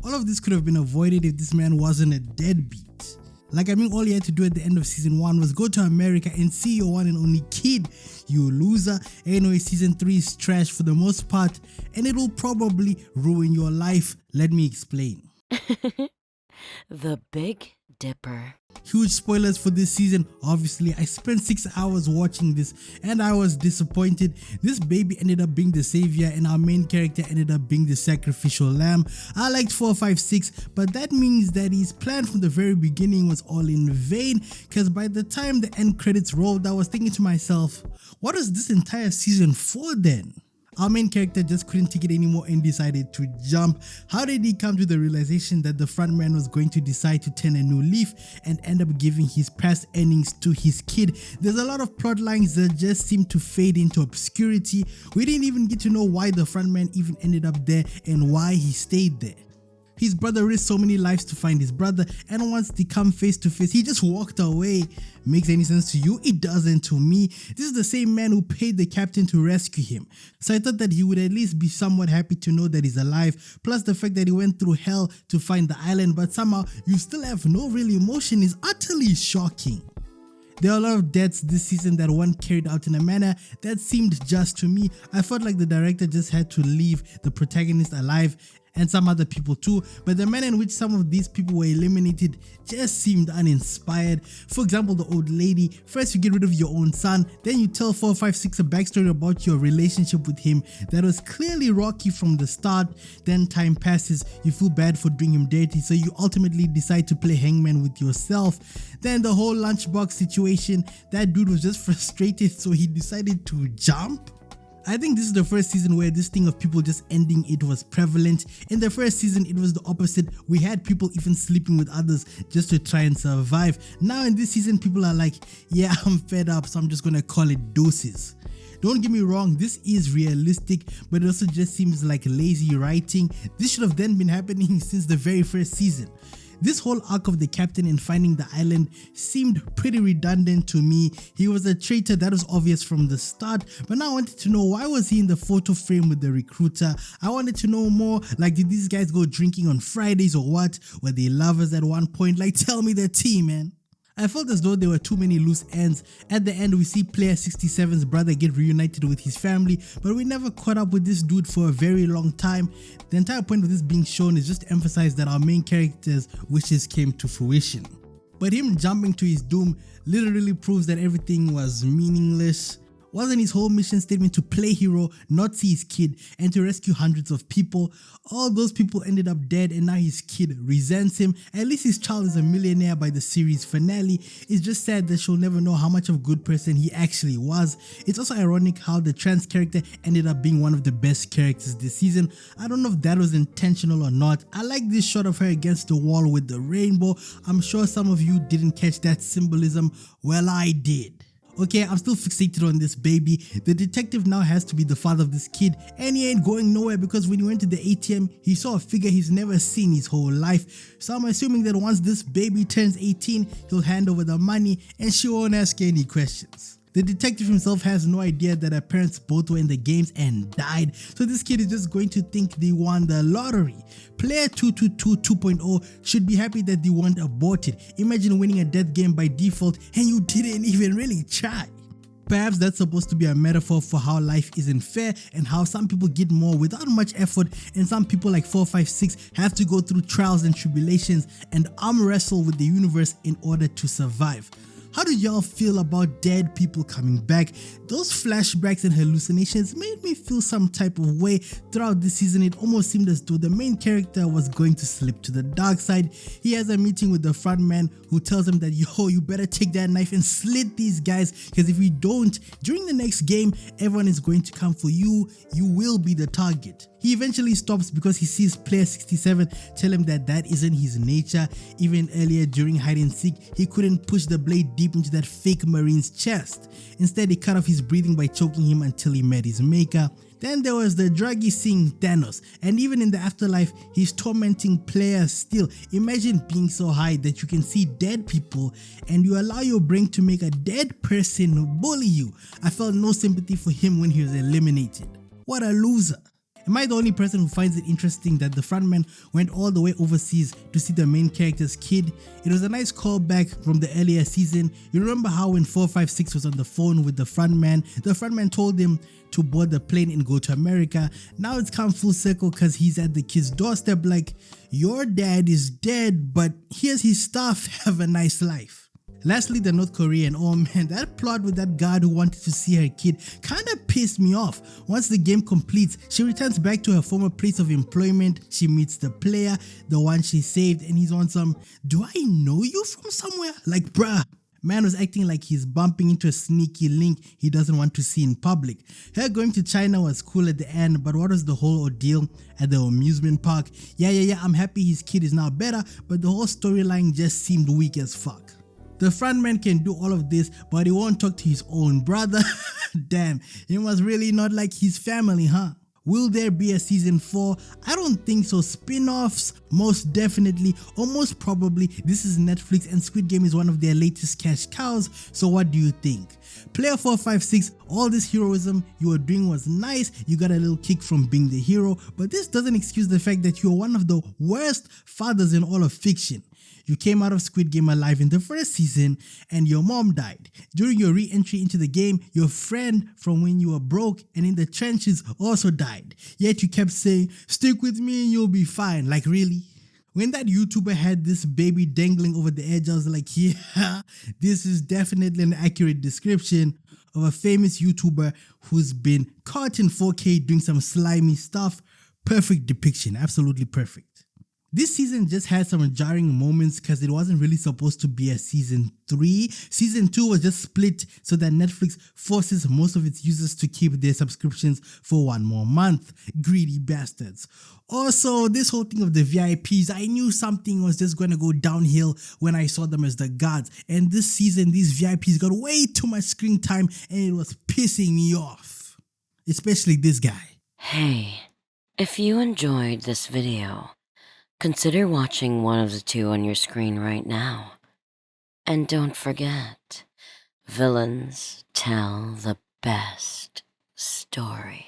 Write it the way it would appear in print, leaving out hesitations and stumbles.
All of this could have been avoided if this man wasn't a deadbeat. Like, I mean, all you had to do at the end of season 1 was go to America and see your one and only kid, you loser. Anyway, season 3 is trash for the most part, and it will probably ruin your life. Let me explain. The Big Dipper. Huge spoilers for this season. Obviously, I spent 6 hours watching this and I was disappointed. This baby ended up being the savior and our main character ended up being the sacrificial lamb. I liked 4, 5, 6, but that means that his plan from the very beginning was all in vain, because by the time the end credits rolled, I was thinking to myself, what was this entire season for then? Our main character just couldn't take it anymore and decided to jump. How did he come to the realization that the frontman was going to decide to turn a new leaf and end up giving his past earnings to his kid? There's a lot of plot lines that just seem to fade into obscurity. We didn't even get to know why the frontman even ended up there and why he stayed there. His brother risked so many lives to find his brother, and once they come face to face, he just walked away. Makes any sense to you? It doesn't to me. This is the same man who paid the captain to rescue him. So I thought that he would at least be somewhat happy to know that he's alive, plus the fact that he went through hell to find the island, but somehow you still have no real emotion is utterly shocking. There are a lot of deaths this season that weren't carried out in a manner that seemed just to me. I felt like the director just had to leave the protagonist alive and some other people too, but the manner in which some of these people were eliminated just seemed uninspired. For example, the old lady. First you get rid of your own son, then you tell 4, 5, 6 a backstory about your relationship with him that was clearly rocky from the start. Then time passes, you feel bad for doing him dirty, so you ultimately decide to play hangman with yourself. Then the whole lunchbox situation, that dude was just frustrated, so he decided to jump. I think this is the first season where this thing of people just ending it was prevalent. In the first season, it was the opposite. We had people even sleeping with others just to try and survive. Now in this season, people are like, yeah, I'm fed up, so I'm just gonna call it doses. Don't get me wrong, this is realistic, but it also just seems like lazy writing. This should have then been happening since the very first season. This whole arc of the captain in finding the island seemed pretty redundant to me. He was a traitor, that was obvious from the start, but now I wanted to know, why was he in the photo frame with the recruiter? I wanted to know more, like, did these guys go drinking on Fridays or what? Were they lovers at one point? Like, tell me the tea, man. I felt as though there were too many loose ends. At the end, we see Player 67's brother get reunited with his family, but we never caught up with this dude for a very long time. The entire point of this being shown is just to emphasize that our main character's wishes came to fruition. But him jumping to his doom literally proves that everything was meaningless. Wasn't his whole mission statement to play hero, not see his kid, and to rescue hundreds of people? All those people ended up dead and now his kid resents him. At least his child is a millionaire by the series finale. It's just sad that she'll never know how much of a good person he actually was. It's also ironic how the trans character ended up being one of the best characters this season. I don't know if that was intentional or not. I like this shot of her against the wall with the rainbow. I'm sure some of you didn't catch that symbolism. Well, I did. Okay, I'm still fixated on this baby. The detective now has to be the father of this kid, and he ain't going nowhere because when he went to the ATM, he saw a figure he's never seen his whole life. So I'm assuming that once this baby turns 18, he'll hand over the money and she won't ask any questions. The detective himself has no idea that her parents both were in the games and died, so this kid is just going to think they won the lottery. Player 222 2.0 should be happy that they weren't aborted. Imagine winning a death game by default and you didn't even really try. Perhaps that's supposed to be a metaphor for how life isn't fair and how some people get more without much effort and some people like 456 have to go through trials and tribulations and arm wrestle with the universe in order to survive. How did y'all feel about dead people coming back? Those flashbacks and hallucinations made me feel some type of way. Throughout this season, it almost seemed as though the main character was going to slip to the dark side. He has a meeting with the frontman who tells him that, yo, you better take that knife and slit these guys, because if you don't, during the next game, everyone is going to come for you. You will be the target. He eventually stops because he sees Player 67 tell him that that isn't his nature. Even earlier during hide and seek, he couldn't push the blade deep into that fake marine's chest. Instead, he cut off his breathing by choking him until he met his maker. Then there was the druggy seeing Thanos, and even in the afterlife, he's tormenting players still. Imagine being so high that you can see dead people and you allow your brain to make a dead person bully you. I felt no sympathy for him when he was eliminated. What a loser. Am I the only person who finds it interesting that the frontman went all the way overseas to see the main character's kid? It was a nice callback from the earlier season. You remember how when 456 was on the phone with the frontman told him to board the plane and go to America. Now it's come full circle because he's at the kid's doorstep like, your dad is dead, but here's his stuff, have a nice life. Lastly, the North Korean. Oh man, that plot with that guard who wanted to see her kid kinda pissed me off. Once the game completes, she returns back to her former place of employment. She meets the player, the one she saved, and he's on some, do I know you from somewhere? Like bruh. Man was acting like he's bumping into a sneaky link he doesn't want to see in public. Her going to China was cool at the end, but what was the whole ordeal at the amusement park? Yeah, I'm happy his kid is now better, but the whole storyline just seemed weak as fuck. The frontman can do all of this, but he won't talk to his own brother. Damn, he must really not like his family, huh? Will there be a season 4? I don't think so. Spin-offs? Most definitely, or most probably. This is Netflix and Squid Game is one of their latest cash cows, so what do you think? Player 456, all this heroism you were doing was nice, you got a little kick from being the hero, but this doesn't excuse the fact that you're one of the worst fathers in all of fiction. You came out of Squid Game alive in the first season and your mom died. During your re-entry into the game, your friend from when you were broke and in the trenches also died. Yet you kept saying, stick with me and you'll be fine. Like really? When that YouTuber had this baby dangling over the edge, I was like, yeah, this is definitely an accurate description of a famous YouTuber who's been caught in 4K doing some slimy stuff. Perfect depiction, absolutely perfect. This season just had some jarring moments because it wasn't really supposed to be a season 3. Season 2 was just split so that Netflix forces most of its users to keep their subscriptions for one more month. Greedy bastards. Also, this whole thing of the VIPs, I knew something was just going to go downhill when I saw them as the gods. And this season, these VIPs got way too much screen time and it was pissing me off. Especially this guy. Hey, if you enjoyed this video, consider watching one of the two on your screen right now. And don't forget, villains tell the best story.